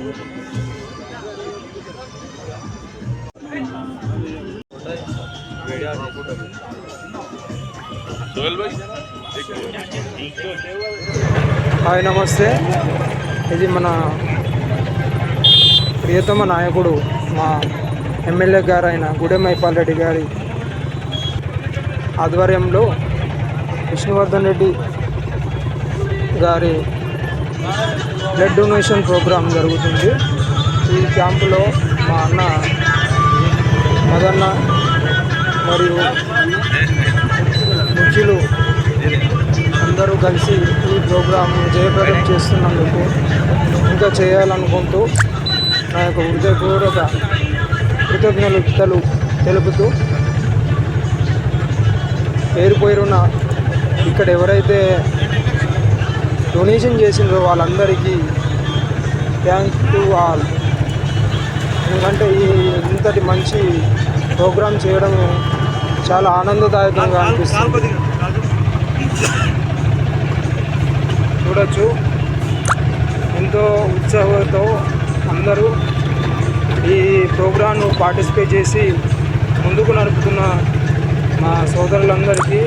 Hi, నమస్తే. ఇది మన ప్రియతమ నాయకుడు, మా ఎమ్మెల్యే గారు అయిన గుడెం మైపాల్ రెడ్డి గారి ఆధ్వర్యంలో విష్ణువర్ధన్ రెడ్డి గారి బ్లడ్ డొనేషన్ ప్రోగ్రాం జరుగుతుంది. ఈ క్యాంపులో మా అన్న మదన్న మరియు ముఖ్యులు అందరూ కలిసి ఈ ప్రోగ్రాం జయప్రదం చేస్తున్నందుకు ఇంకా చేయాలనుకుంటూ నా యొక్క హృదయపూర్వక కృతజ్ఞతలు తెలుపుతూ, పేరున ఇక్కడ ఎవరైతే డొనేషన్ చేసిండ్రో వాళ్ళందరికీ థ్యాంక్ టు ఆల్. ఎందుకంటే ఇంతటి మంచి ప్రోగ్రాం చేయడం చాలా ఆనందదాయకంగా అనిపిస్తుంది. చూడొచ్చు, ఎంతో ఉత్సాహంతో అందరూ ఈ ప్రోగ్రాంను పార్టిసిపేట్ చేసి ముందుకు నడుపుతున్న మా సోదరులందరికీ